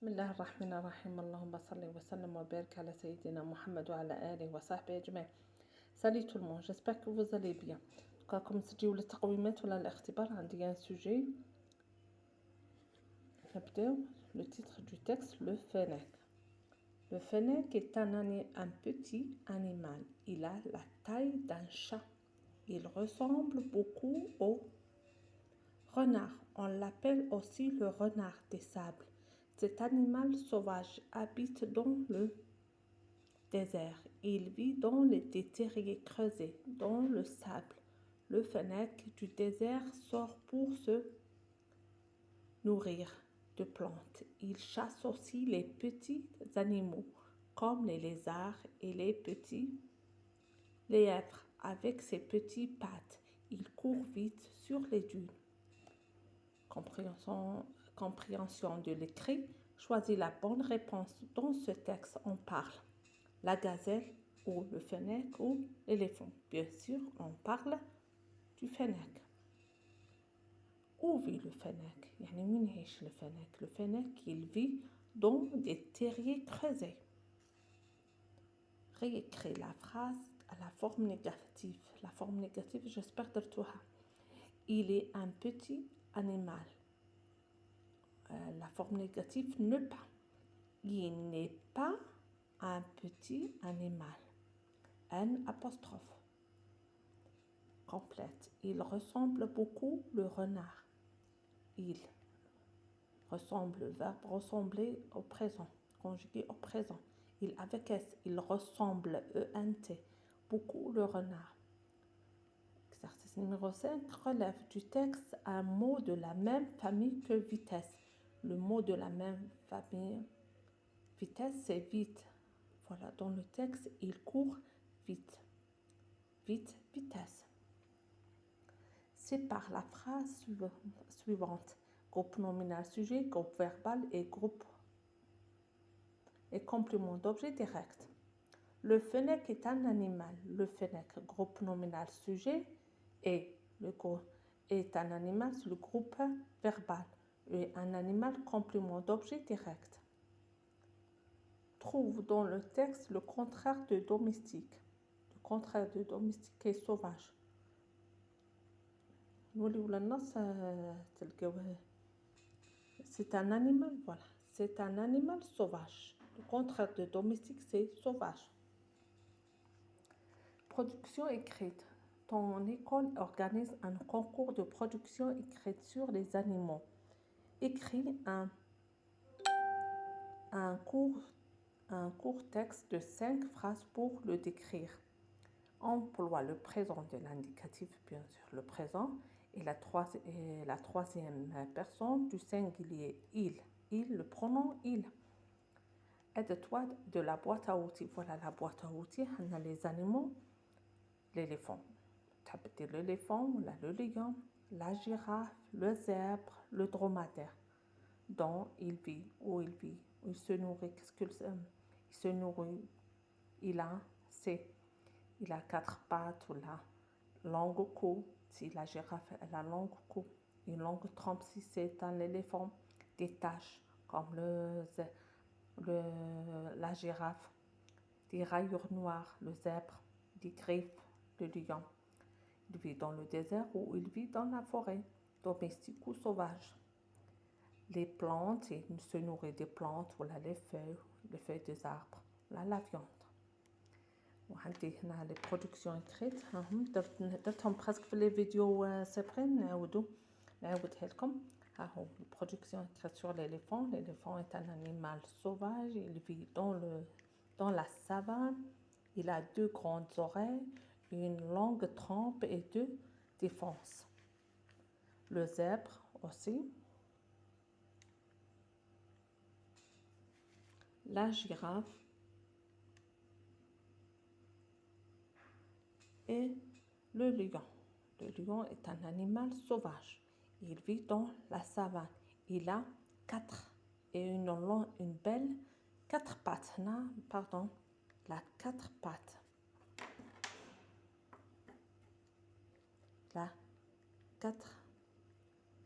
بسم الله الرحمن الرحيم اللهم صل وسلم وبارك على سيدنا Mohamed وعلى آله وصحبه أجمعين. Salut tout le monde, j'espère que vous allez bien. Comme تجيو للتقويمات ولا الاختبار عندي un sujet. نبداو le titre du texte, le fennec. Le fennec est un petit animal. Il a la taille d'un chat. Il ressemble beaucoup au renard. On l'appelle aussi le renard des sables. Cet animal sauvage habite dans le désert. Il vit dans des terriers creusés, dans le sable. Le fennec du désert sort pour se nourrir de plantes. Il chasse aussi les petits animaux, comme les lézards et les petits lièvres. Avec ses petites pattes, il court vite sur les dunes. Compréhension de l'écrit. Choisis la bonne réponse. Dans ce texte, on parle la gazelle ou le fennec ou l'éléphant. Bien sûr, on parle du fennec. Où vit le fennec? Le fennec. Le fennec, il vit dans des terriers creusés. Réécris la phrase à la forme négative. La forme négative, j'espère de toi. Il est un petit animal. La forme négative, ne pas. Il n'est pas un petit animal. N apostrophe. Complète. Il ressemble beaucoup le renard. Il ressemble, le verbe ressembler au présent, conjugué au présent. Il avec S, il ressemble, E-N-T, beaucoup le renard. Exercice numéro 5, relève du texte un mot de la même famille que vitesse. Le mot de la même famille, vitesse, c'est vite. Voilà, dans le texte, il court vite. Vite, vitesse. Sépare la phrase suivante. Groupe nominal sujet, groupe verbal et groupe et complément d'objet direct. Le fennec est un animal. Le fennec, groupe nominal sujet, et le groupe est un animal, c'est le groupe verbal. Et un animal complément d'objet direct. Trouve dans le texte le contraire de domestique. Le contraire de domestique est sauvage. C'est un animal, voilà. C'est un animal sauvage. Le contraire de domestique, c'est sauvage. Production écrite. Ton école organise un concours de production écrite sur les animaux. Écris un court texte de 5 phrases pour le décrire. Emploie le présent de l'indicatif, bien sûr, le présent, et la troisième personne du singulier, il. Il, le pronom il. Aide-toi de la boîte à outils. Voilà la boîte à outils. On a les animaux, l'éléphant. L'éléphant, le lion, la girafe, le zèbre, le dromadaire. Dont il vit, où il se nourrit, qu'est-ce qu'il se nourrit, il a 4 pattes ou la longue queue. Si la girafe a la longue queue, une longue trompe, si c'est un éléphant, des taches comme la girafe, des rayures noires, le zèbre, des griffes, le lion. Il vit dans le désert ou il vit dans la forêt, domestique ou sauvage. Les plantes, il se nourrit des plantes, voilà les feuilles des arbres, la viande. وعندي هنا les productions écrites درتهم presque في les vidéos سابقين نعاودها لكم. ها هو les productions écrites sur l'éléphant. L'éléphant est un animal sauvage, il vit dans la savane, il a 2 grandes oreilles, une longue trompe et 2 défenses. Le zèbre aussi. La girafe et le lion. Le lion est un animal sauvage. Il vit dans la savane. Il a 4 pattes. Non, pardon, la 4 pattes. La 4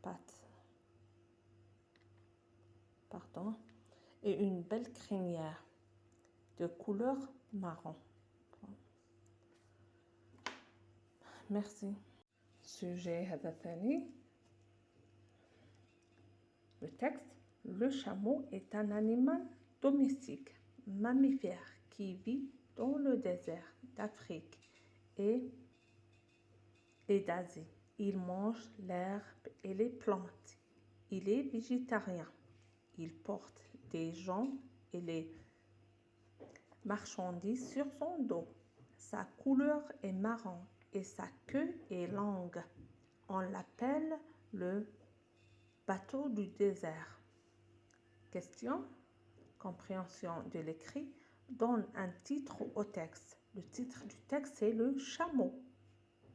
pattes. Pardon. et une belle crinière de couleur marron. Merci. Sujet هذا ثاني. Le texte. Le chameau est un animal domestique, mammifère qui vit dans le désert d'Afrique et d'Asie. Il mange l'herbe et les plantes. Il est végétarien. Il porte des gens et les marchandises sur son dos. Sa couleur est marron et sa queue est longue. On l'appelle le bateau du désert. Question. Compréhension de l'écrit. Donne un titre au texte. Le titre du texte, c'est le chameau.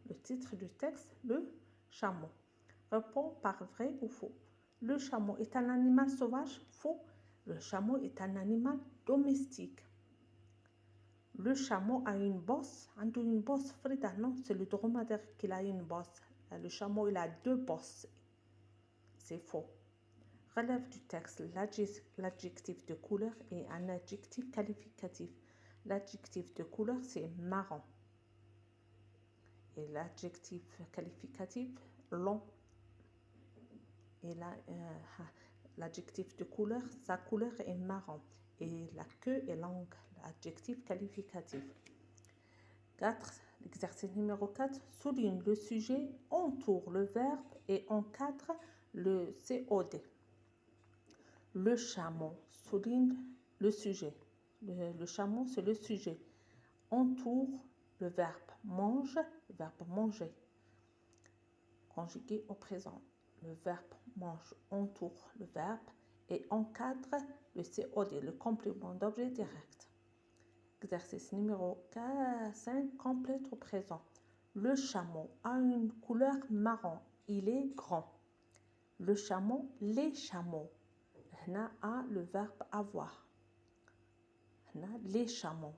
Le titre du texte, le chameau. Réponds par vrai ou faux. Le chameau est un animal sauvage? Faux. Le chameau est un animal domestique. Le chameau a une bosse. Une bosse, Frida, non, c'est le dromadaire qui a une bosse. Le chameau, il a 2 bosses. C'est faux. Relève du texte. L'adjectif de couleur est un adjectif qualificatif. L'adjectif de couleur, c'est marron. Et l'adjectif qualificatif, long. Et l'adjectif de couleur, sa couleur est marron. Et la queue est longue. L'adjectif qualificatif. 4. L'exercice numéro 4. Souligne le sujet, entoure le verbe et encadre le COD. Le chameau. Souligne le sujet. Le chameau, c'est le sujet. Entoure le verbe. Mange, le verbe manger. Conjugué au présent. Le verbe mange entoure le verbe et encadre le COD, le complément d'objet direct. Exercice numéro 5, complète au présent. Le chameau a une couleur marron. Il est grand. Le chameau, les chameaux. Hna a le verbe avoir. Hna les chameaux.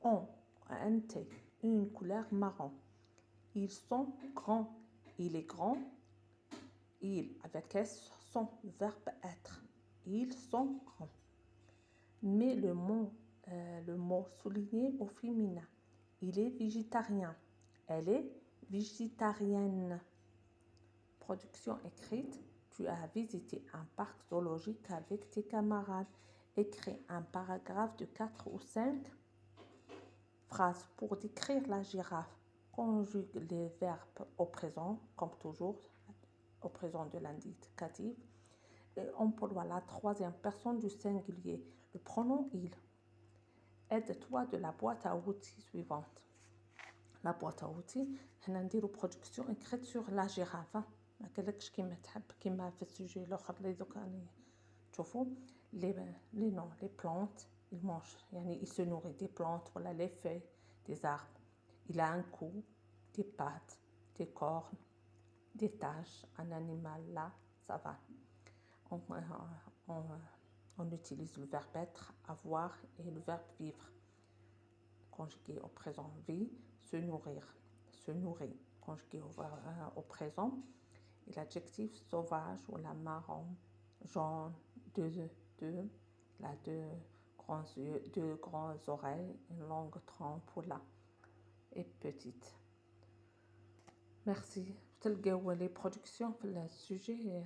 Ont, une couleur marron. Ils sont grands. Il est grand. Ils, avec S, sont, verbe être. Ils sont grands. Mais le mot souligné au féminin. Il est végétarien. Elle est végétarienne. Production écrite. Tu as visité un parc zoologique avec tes camarades. Écris un paragraphe de 4 ou 5 phrases pour décrire la girafe. Conjugue les verbes au présent, comme toujours, au présent de l'indicatif. Et emploie la 3e personne du singulier. Le pronom il. Aide-toi de la boîte à outils suivante. La boîte à outils, on a une production écrite sur la girafe. ما قالكش كيما تحب كيما في السوجي الاخر اللي دوكا تشوفوا les noms, les plantes, il mange, يعني il se nourrit des plantes, voilà les feuilles des arbres. Il a un cou, des pattes, des cornes, des taches, un animal là, ça va. On utilise le verbe être, avoir et le verbe vivre. Conjugué au présent, vie, se nourrir, se nourrit. Conjugué au présent. Et l'adjectif sauvage ou la marron, jaune, deux, la 2 grands yeux, 2 grandes oreilles, une longue trempe là et petite. Merci. تلقاو les productions في السوجي